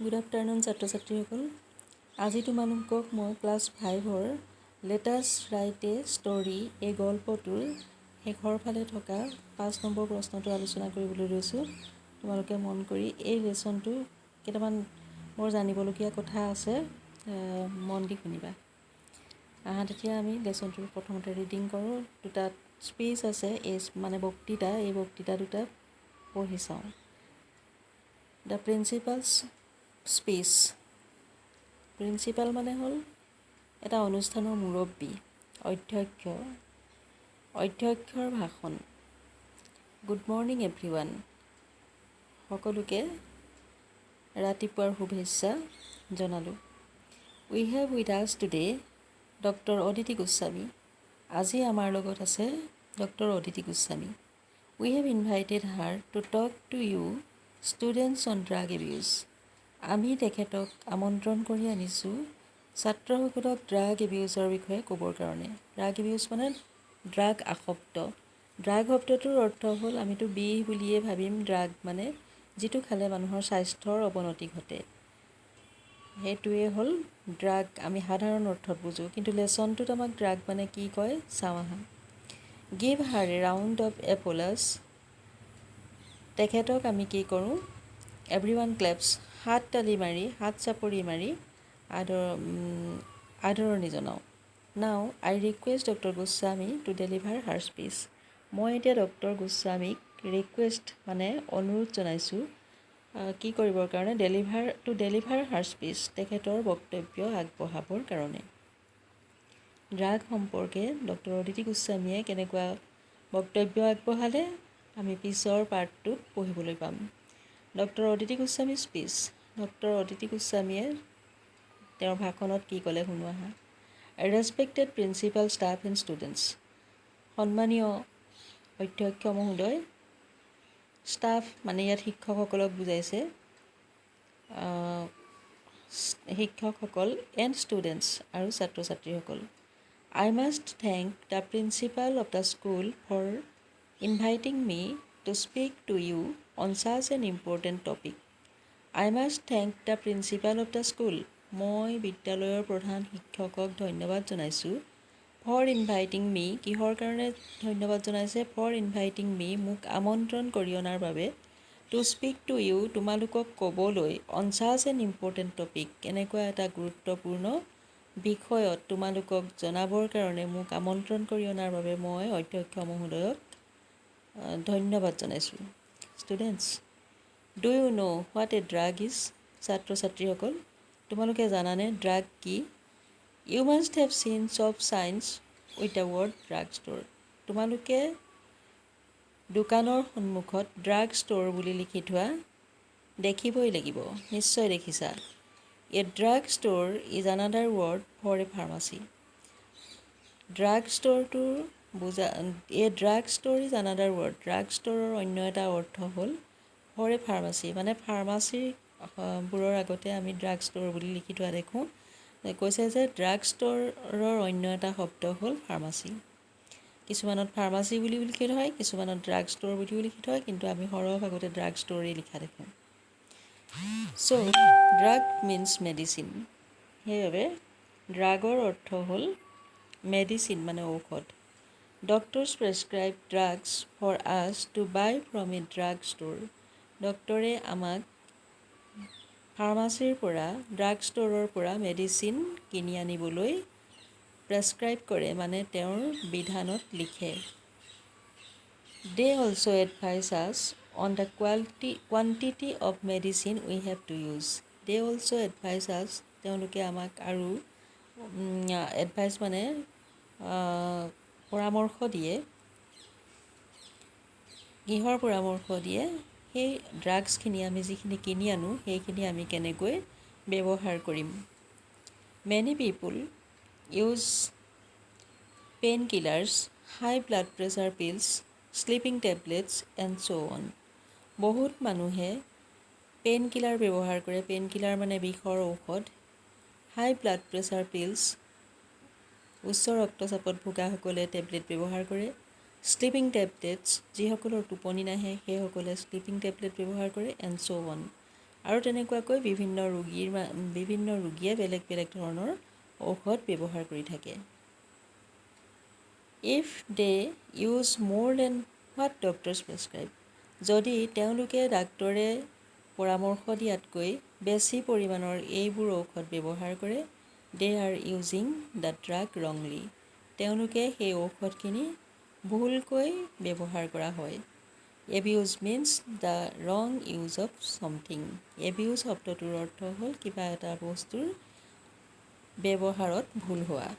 Good afternoon ছাত্ৰ ছাত্ৰীসকল। আজি তোমালোকক মই ক্লাছ 5-ৰ লেটাষ্ট ৰাইট এ ষ্টৰী এই গল্পটোৰ শেষৰ ফালে থকা 5 নম্বৰ প্ৰশ্নটো আলোচনা কৰিবলৈ লৈছোঁ। তোমালোকে মন কৰি এই লেচনটো কেইটামান মোৰ জানিবলগীয়া কথা আছে, মন দি শুনিবা। তেতিয়া আমি লেচনটোৰ প্ৰথমতে ৰিডিং কৰোঁ। দুটা স্পীচ আছে, এই মানে বক্তৃতা, এই বক্তৃতা দুটা পঢ়ি চাওঁ। The principles speech. প্ৰিন্সিপাল মানে হ'ল এটা অনুষ্ঠানৰ মুৰব্বী, অধ্যক্ষৰ ভাষণ। Good morning everyone. সকলোকে ৰাতিপুৱাৰ শুভেচ্ছা জনালোঁ। We have with us today doctor Aditi Goswami. আজি আমাৰ লগত আছে doctor Aditi Goswami. We have invited her to talk to you students on drug abuse. আমি তেখেতক আমন্ত্ৰণ কৰি আনিছোঁ ছাত্ৰসকলক ড্ৰাগ এবিউজৰ বিষয়ে ক'বৰ কাৰণে। ড্ৰাগ এবিউজ মানে ড্ৰাগ আসক্ত। ড্ৰাগ শব্দটোৰ অৰ্থ হ'ল, আমিতো বিষ বুলিয়ে ভাবিম ড্ৰাগ মানে যিটো খালে মানুহৰ স্বাস্থ্যৰ অৱনতি ঘটে, সেইটোৱে হ'ল ড্ৰাগ, আমি সাধাৰণ অৰ্থত বুজোঁ। কিন্তু লেচনটোত আমাক ড্ৰাগ মানে কি কয় চাওঁ আহা। Give her a round of applause. তেখেতক আমি কি কৰোঁ, এভৰিৱান ক্লেপছ, হাত চাপৰি মাৰি আদৰণি জনাওঁ। Now I request doctor Goswami to deliver her speech. মই এতিয়া ডক্টৰ গোস্বামীক ৰিকুৱেষ্ট মানে অনুৰোধ জনাইছোঁ কি কৰিবৰ কাৰণে, ডেলিভাৰ হাৰ স্পীচ, তেখেতৰ বক্তব্য আগবঢ়াবৰ কাৰণে। ড্ৰাগ সম্পৰ্কে ডক্টৰ অদিতি গোস্বামীয়ে কেনেকুৱা বক্তব্য আগবঢ়ালে আমি পিছৰ পাৰ্টটোত পঢ়িবলৈ পাম। Doctor Aditi Goswami speech. Doctor Aditi গোস্বামীয়ে তেওঁৰ ভাষণত কি ক'লে শুনো আহা। Respected principal, staff and students. সন্মানীয় অধ্যক্ষ মহোদয়, ষ্টাফ মানে ইয়াত শিক্ষকসকলক বুজাইছে, শিক্ষকসকল এণ্ড ষ্টুডেণ্টছ আৰু ছাত্ৰ ছাত্ৰীসকল। I must thank the principal of the school for inviting me to speak to you on such an important topic. I must thank the principal of the school. মই বিদ্যালয়ৰ প্ৰধান শিক্ষকক ধন্যবাদ জনাইছোঁ। ফৰ ইনভাইটিং মি, কিহৰ কাৰণে ধন্যবাদ জনাইছে, ফৰ ইনভাইটিং মি, মোক আমন্ত্ৰণ কৰি অনাৰ বাবে, টু স্পীক টু ইউ, তোমালোকক ক'বলৈ, on such an important topic, এনেকুৱা এটা গুৰুত্বপূৰ্ণ বিষয়ত তোমালোকক জনাবৰ কাৰণে মোক আমন্ত্ৰণ কৰি অনাৰ বাবে মই অধ্যক্ষ মহোদয়ক ধন্যবাদ জনাইছোঁ। Students, do you know' what a drug is. ছাত্ৰ ছাত্ৰীসকল, তোমালোকে জানানে ড্ৰাগ কি? ইউ মাষ্ট হেভ চিন চব science with the word drug store. তোমালোকে দোকানৰ সন্মুখত ড্ৰাগ ষ্ট'ৰ বুলি লিখি থোৱা দেখিবই লাগিব, নিশ্চয় দেখিছা। A drug store is another word for a pharmacy. Drug ষ্ট'ৰটোৰ drug store is another word, drug ষ্ট'ৰৰ অন্য এটা অৰ্থ হ'ল ফৰ এ ফাৰ্মাচী, মানে ফাৰ্মাচীবোৰৰ আগতে আমি ড্ৰাগ ষ্ট'ৰ বুলি লিখি থোৱা দেখোঁ। কৈছে যে ড্ৰাগ ষ্ট'ৰৰ অন্য এটা শব্দ হ'ল ফাৰ্মাচী। কিছুমানত ফাৰ্মাচী বুলিও লিখি থয়, কিছুমানত ড্ৰাগ ষ্ট'ৰ বুলিও লিখি থয়, কিন্তু আমি সৰহভাগতে ড্ৰাগ ষ্ট'ৰেই লিখা দেখোঁ। So' drug means medicine. সেইবাবে ড্ৰাগৰ অৰ্থ হ'ল মেডিচিন মানে ঔষধ। Doctors prescribe drugs for us to buy from a drug store. ডক্টৰে আমাক ফাৰ্মাচীৰ পৰা, ড্ৰাগ ষ্ট'ৰৰ পৰা মেডিচিন কিনি আনিবলৈ প্ৰেছক্ৰাইব কৰে, মানে তেওঁৰ বিধানত লিখে। They also' advise us on the quantity of medicine we have to use. They also' advise us, তেওঁলোকে আমাক আৰু এডভাইচ মানে পৰামৰ্শ দিয়ে। কিহৰ পৰামৰ্শ দিয়ে, সেই ড্ৰাগছখিনি আমি যিখিনি কিনি আনো সেইখিনি আমি কেনেকৈ ব্যৱহাৰ কৰিম। Many people use pain killers, high blood pressure pills, sleeping tablets and so' on. বহুত মানুহে পেইন কিলাৰ ব্যৱহাৰ কৰে। পেইন কিলাৰ মানে বিষৰ ঔষধ। হাই ব্লাড প্ৰেছাৰ পিলছ, উচ্চ ৰক্তচাপত ভোগাসকলে টেবলেট ব্যৱহাৰ কৰে। শ্লিপিং টেবলেটছ, যিসকলৰ টোপনি নাহে সেইসকলে শ্লিপিং টেবলেট ব্যৱহাৰ কৰে। এণ্ড ছ' অন, আৰু তেনেকুৱাকৈ বিভিন্ন ৰোগীয়ে বেলেগ বেলেগ ধৰণৰ ঔষধ ব্যৱহাৰ কৰি থাকে। ইফ দে ইউজ মোৰ দেন হোৱাট ডক্টৰ্ছ প্ৰেছক্ৰাইব, যদি তেওঁলোকে ডাক্তৰে পৰামৰ্শ দিয়াতকৈ বেছি পৰিমাণৰ এইবোৰ ঔষধ ব্যৱহাৰ কৰে, they are using the drug wrongly, তেওঁলোকে সেই ঔষধখিনি ভুলকৈ ব্যৱহাৰ কৰা হয়। Abuse means the wrong use of something, abuse শব্দটোৰ অৰ্থ হ'ল কিবা এটা বস্তুৰ ব্যৱহাৰত ভুল হোৱা।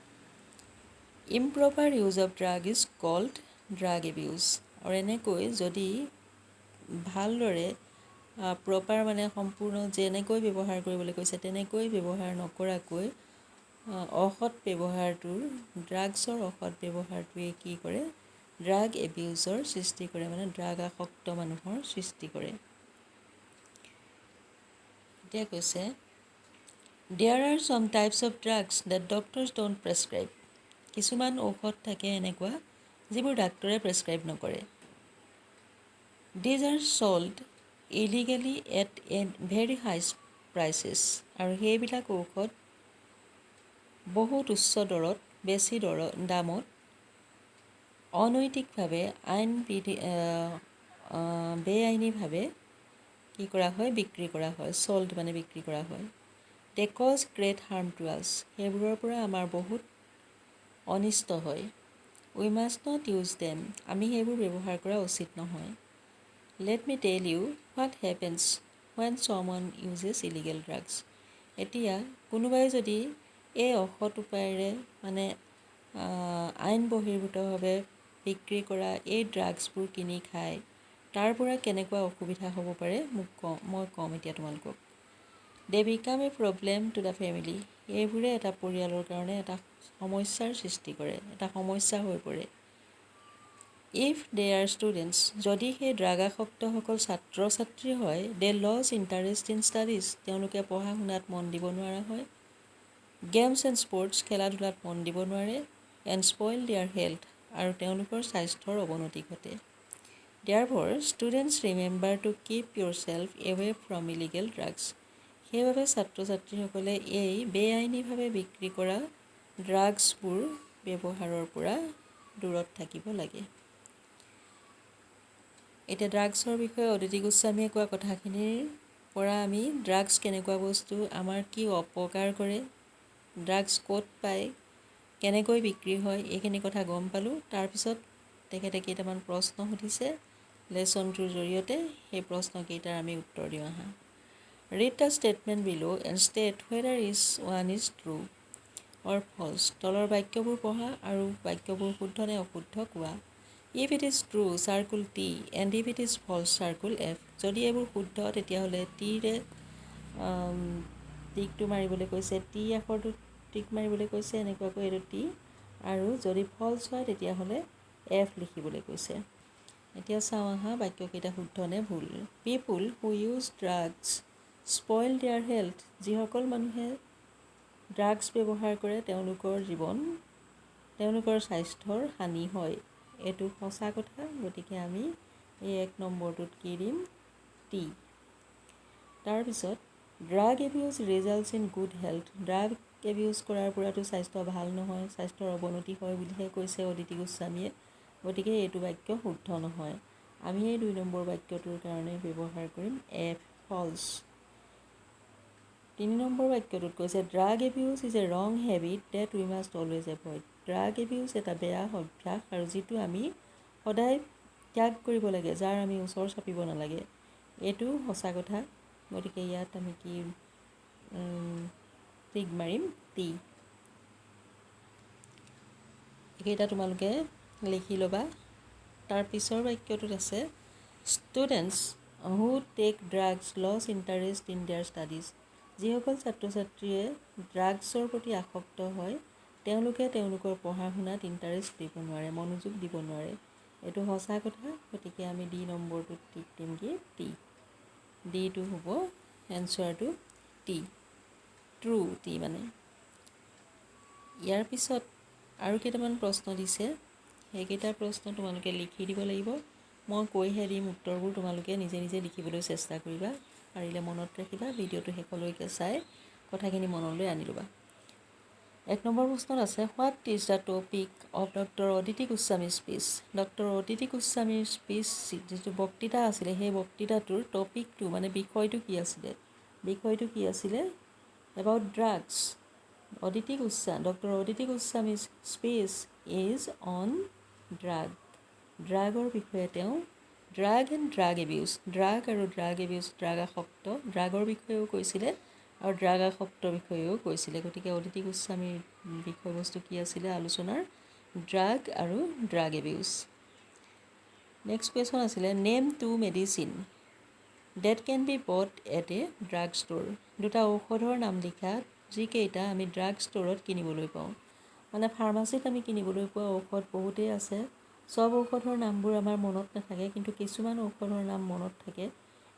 Improper use of drug is called drug abuse, আৰু এনেকৈ যদি ভালদৰে প্ৰপাৰ মানে সম্পূৰ্ণ যেনেকৈ ব্যৱহাৰ কৰিবলৈ কৈছে তেনেকৈ ব্যৱহাৰ নকৰাকৈ অসৎ ব্যৱহাৰটোৰ ড্ৰাগছৰ অসৎ ব্যৱহাৰটোৱে কি কৰে, ড্ৰাগ এবিউজৰ সৃষ্টি কৰে, মানে ড্ৰাগ আসক্ত মানুহৰ সৃষ্টি কৰে। এতিয়া কৈছে there are some types of drugs that doctors don't prescribe, কিছুমান ঔষধ থাকে এনেকুৱা যিবোৰ ডাক্তৰে প্ৰেছক্ৰাইব নকৰে। These are sold illegally at a very high prices, আৰু সেইবিলাক ঔষধ বহুত উচ্চ দৰত বেছি দামত অনৈতিকভাৱে বেআইনীভাৱে কি কৰা হয়, বিক্ৰী কৰা হয়। ছল্ড মানে বিক্ৰী কৰা হয়। They cause great harm to us, সেইবোৰৰ পৰা আমাৰ বহুত অনিষ্ট হয়। We must not use them, আমি সেইবোৰ ব্যৱহাৰ কৰা উচিত নহয়। Let me tell you what happens when someone uses illegal drugs, এতিয়া কোনোবাই যদি এই অসৎ উপায়েৰে মানে আইন বহিৰ্ভূতভাৱে বিক্ৰী কৰা এই ড্ৰাগছবোৰ কিনি খায়, তাৰ পৰা কেনেকুৱা অসুবিধা হ'ব পাৰে মই ক'ম এতিয়া তোমালোকক। They become a problem to the family, এইবোৰে এটা পৰিয়ালৰ কাৰণে এটা সমস্যাৰ সৃষ্টি কৰে, এটা সমস্যা হৈ পৰে। ইফ দে আৰ ষ্টুডেণ্টছ, যদি সেই ড্ৰাগাসক্তসকল ছাত্ৰ ছাত্ৰী হয়, দে লছ ইণ্টাৰেষ্ট ইন ষ্টাডিজ, তেওঁলোকে পঢ়া শুনাত মন দিব নোৱাৰা হয়। গেমছ এণ্ড স্পৰ্টছ, খেলা ধূলাত মন দিব নোৱাৰে। এণ্ড স্পইল দেয়াৰ হেল্থ, আৰু তেওঁলোকৰ স্বাস্থ্যৰ অৱনতি ঘটে। Therefore students remember to keep yourself away from illegal drugs, সেইবাবে ছাত্ৰ ছাত্ৰীসকলে এই বেআইনীভাৱে বিক্ৰী কৰা ড্ৰাগছবোৰ ব্যৱহাৰৰ পৰা দূৰত থাকিব লাগে। এতিয়া ড্ৰাগছৰ বিষয়ে অদিতি গোস্বামীয়ে কোৱা কথাখিনিৰ পৰা আমি ড্ৰাগছ কেনেকুৱা বস্তু, আমাৰ কি অপকাৰ কৰে, ড্ৰাগছ ক'ত পায়, কেনেকৈ বিক্ৰী হয়, এইখিনি কথা গম পালোঁ। তাৰপিছত তেখেতে কেইটামান প্ৰশ্ন সুধিছে লেচনটোৰ জৰিয়তে, সেই প্ৰশ্নকেইটাৰ আমি উত্তৰ দিওঁ আহা। Read the statement below and state whether one is true or false, তলৰ বাক্যবোৰ পঢ়া আৰু বাক্যবোৰ শুদ্ধ নে অশুদ্ধ কোৱা। If it is true circle T and if it is false circle F, যদি এইবোৰ শুদ্ধ তেতিয়াহ'লে টিৰে টিকটো মাৰিবলৈ কৈছে, টি আখৰটো টিক মাৰিবলৈ কৈছে, এনেকুৱাকৈ এইটো টি, আৰু যদি ফল্ছ হয় তেতিয়াহ'লে এফ লিখিবলৈ কৈছে। এতিয়া চাওঁ আহা বাক্যকেইটা শুদ্ধ নে ভুল। People who use drugs spoil their health, যিসকল মানুহে ড্ৰাগছ ব্যৱহাৰ কৰে তেওঁলোকৰ স্বাস্থ্যৰ হানি হয়, এইটো সঁচা কথা। গতিকে আমি এই 1 নম্বৰটোত কি দিম, টি। তাৰপিছত drug abuse results in good health, drug abuse কৰাৰ পৰাতো স্বাস্থ্য ভাল নহয়, স্বাস্থ্যৰ অৱনতি হয় বুলিহে কৈছে অদিতি গোস্বামীয়ে, গতিকে এইটো বাক্য শুদ্ধ নহয়। আমি এই 2 নম্বৰ বাক্যটোৰ কাৰণে ব্যৱহাৰ কৰিম এফ, ফল্ছ। 3 নম্বৰ বাক্যটোত কৈছে ড্ৰাগ এবিউজ ইজ এ ৰং হেবিট ডেট উই must always avoid, drug abuse এটা বেয়া অভ্যাস আৰু যিটো আমি সদায় ত্যাগ কৰিব লাগে, যাৰ আমি ওচৰ চাপিব নালাগে, এইটো সঁচা কথা। গতিকে ইয়াত আমি কি টিক মাৰিম, টি। এইকেইটা তোমালোকে লিখি ল'বা। তাৰ পিছৰ বাক্যটোত আছে students who take drugs lose interest in their studies, যিসকল ছাত্ৰ ছাত্ৰীয়ে ড্ৰাগছৰ প্ৰতি আসক্ত হয় তেওঁলোকে তেওঁলোকৰ পঢ়া শুনাত ইণ্টাৰেষ্ট দিব নোৱাৰে, মনোযোগ দিব নোৱাৰে, এইটো সঁচা কথা। গতিকে আমি ডি নম্বৰটোত টিক দিম কি, টি। ডিটো হ'ব এনচাৰটো টি, ট্ৰু টি মানে। ইয়াৰ পিছত আৰু কেইটামান প্ৰশ্ন দিছে, সেইকেইটা প্ৰশ্ন তোমালোকে লিখি দিব লাগিব। মই কৈহে দিম উত্তৰবোৰ, তোমালোকে নিজে নিজে লিখিবলৈ চেষ্টা কৰিবা। পাৰিলে মনত ৰাখিবা, ভিডিঅ'টো শেষলৈকে চাই কথাখিনি মনলৈ আনি ল'বা। 1 নম্বৰ প্ৰশ্নত আছে, what is the topic of doctor Aditi গোস্বামীৰ স্পীচ। ডক্টৰ অদিতি গোস্বামীৰ স্পীচ যিটো বক্তৃতা আছিলে, সেই বক্তৃতাটোৰ টপিকটো মানে বিষয়টো কি আছিলে? বিষয়টো কি আছিলে? About drugs. ডক্টৰ অদিতি গোস্বামীৰ স্পীচ ইজ অন ড্ৰাগ। ড্ৰাগৰ বিষয়ে তেওঁ drug and drug abuse, drug আৰু ড্ৰাগ এবিউজ, ড্ৰাগৰ বিষয়েও কৈছিলে আৰু ড্ৰাগ আসক্তৰ বিষয়েও কৈছিলে। গতিকে অদিতি গোস্বামীৰ বিষয়বস্তু কি আছিলে আলোচনাৰ? ড্ৰাগ আৰু ড্ৰাগ এবিউজ। নেক্সট কুৱেশ্যন আছিলে, name 2 medicine that can be bought at a drug store. দুটা ঔষধৰ নাম লিখা যিকেইটা আমি ড্ৰাগ ষ্ট'ৰত কিনিবলৈ পাওঁ। মানে ফাৰ্মাচীত আমি কিনিবলৈ পোৱা ঔষধ বহুতেই আছে। চব ঔষধৰ নামবোৰ আমাৰ মনত নাথাকে, কিন্তু কিছুমান ঔষধৰ নাম মনত থাকে।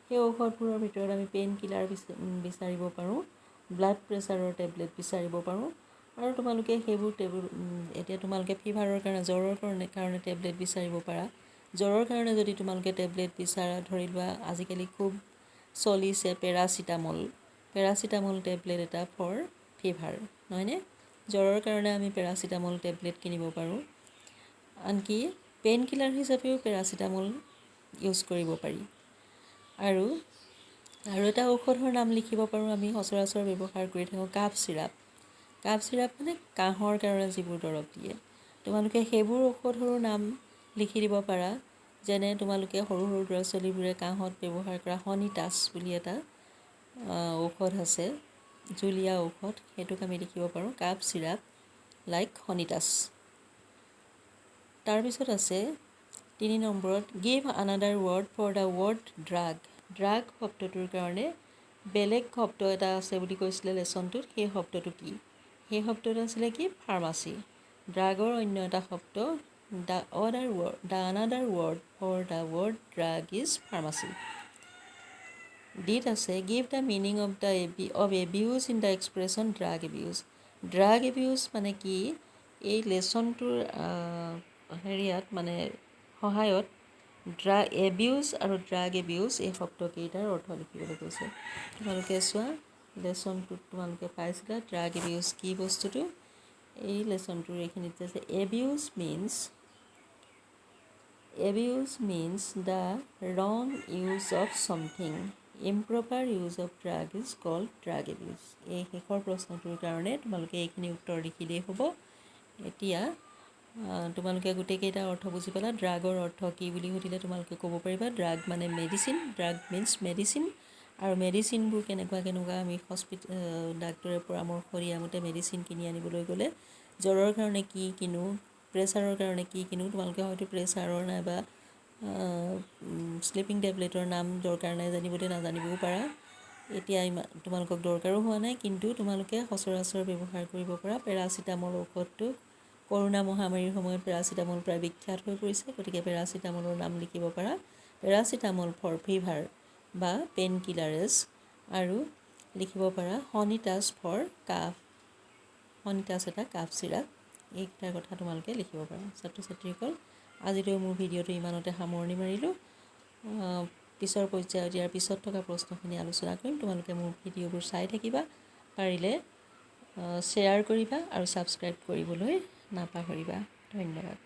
সেই ঔষধবোৰৰ ভিতৰত আমি পেইন কিলাৰ বিচাৰিব পাৰোঁ, ব্লাড প্ৰেছাৰৰ টেবলেট বিচাৰিব পাৰোঁ, আৰু তোমালোকে সেইবোৰ এতিয়া তোমালোকে ফিভাৰৰ কাৰণে, জ্বৰৰ কাৰণে টেবলেট বিচাৰিব পাৰা। জ্বৰৰ কাৰণে যদি তোমালোকে টেবলেট বিচাৰা, ধৰি লোৱা আজিকালি খুব চলিছে পেৰাচিটামল টেবলেট এটা ফৰ ফিভাৰ, নহয়নে? জ্বৰৰ কাৰণে আমি পেৰাচিটামল টেবলেট কিনিব পাৰোঁ। আনকি পেইন কিলাৰ হিচাপেও পেৰাচিটামল ইউজ কৰিব পাৰি। আৰু এটা ঔষধৰ নাম লিখিব পাৰোঁ আমি, সচৰাচৰ ব্যৱহাৰ কৰি থাকোঁ, কাফ চিৰাপ। কাফ চিৰাপ মানে কাহৰ কাৰণে যিবোৰ দৰৱ দিয়ে, তোমালোকে সেইবোৰ ঔষধৰো নাম লিখি দিব পাৰা। যেনে তোমালোকে সৰু ল'ৰা ছোৱালীবোৰে কাহত ব্যৱহাৰ কৰা হনিটাছ বুলি এটা ঔষধ আছে, জুলীয়া ঔষধ, সেইটোক আমি লিখিব পাৰোঁ কাফ চিৰাপ লাইক হনিটাছ। তাৰপিছত আছে 3 নম্বৰত, give another word for the word drug. Drug শব্দটোৰ কাৰণে বেলেগ শব্দ এটা আছে বুলি কৈছিলে লেচনটোত, সেই শব্দটো কি? সেই শব্দটো আছিলে কি? ফাৰ্মাচী। ড্ৰাগৰ অন্য এটা শব্দ, the another word for the word drug is pharmacy. ডিত আছে, give the meaning of abuse in the expression drug abuse. Drug abuse মানে কি? এই লেচনটোৰ মানে সহায়ত এবিউজ আৰু ড্ৰাগ এবিউজ এই শব্দকেইটাৰ অৰ্থ লিখিবলৈ কৈছে। তোমালোকে চোৱা, লেচনটোত তোমালোকে পাইছিলা ড্ৰাগ এবিউজ কি বস্তুটো। এই লেচনটোৰ এইখিনিত আছে, abuse means the wrong use of something. Improper use of drug is called drug abuse. এই শেষৰ প্ৰশ্নটোৰ কাৰণে তোমালোকে এইখিনি উত্তৰ লিখিলেই হ'ব। এতিয়া তোমালোকে গোটেইকেইটা অৰ্থ বুজি পালা। ড্ৰাগৰ অৰ্থ কি বুলি সুধিলে তোমালোকে ক'ব পাৰিবা, ড্ৰাগ মানে মেডিচিন, ড্ৰাগ মিনছ মেডিচিন। আৰু মেডিচিনবোৰ কেনেকুৱা আমি ডাক্তৰে পৰামৰ্শ দিয়া মতে মেডিচিন কিনি আনিবলৈ গ'লে জ্বৰৰ কাৰণে কি কিনো, প্ৰেছাৰৰ কাৰণে কি কিনো, তোমালোকে হয়তো প্ৰেছাৰৰ নাইবা শ্লিপিং টেবলেটৰ নাম দৰকাৰ নাই জানিবলৈ, নাজানিবও পাৰা। এতিয়া তোমালোকক দৰকাৰো হোৱা নাই, কিন্তু তোমালোকে সচৰাচৰ ব্যৱহাৰ কৰিব পৰা পেৰাচিটামল ঔষধটো, কৰোণা মহামাৰীৰ সময়ত পেৰাচিটামল প্ৰায় বিখ্যাত হৈ পৰিছে। গতিকে পেৰাচিটামলৰ নাম লিখিব পাৰা, পেৰাচিটামল ফৰ ফিভাৰ বা পেইন কিলাৰেছ, আৰু লিখিব পাৰা হনিটাছ ফৰ কাফ, হনিটাছ এটা কাফ চিৰাপ। এইকেইটাৰ কথা তোমালোকে লিখিব পাৰা। ছাত্ৰ ছাত্ৰীসকল, আজিলৈ মোৰ ভিডিঅ'টো ইমানতে সামৰণি মাৰিলোঁ। পিছৰ পৰ্যায়ত ইয়াৰ পিছত থকা প্ৰশ্নখিনি আলোচনা কৰিম। তোমালোকে মোৰ ভিডিঅ'বোৰ চাই থাকিবা, পাৰিলে শ্বেয়াৰ কৰিবা আৰু ছাবস্ক্ৰাইব কৰিবলৈ নাপাহৰিবা। ধন্যবাদ।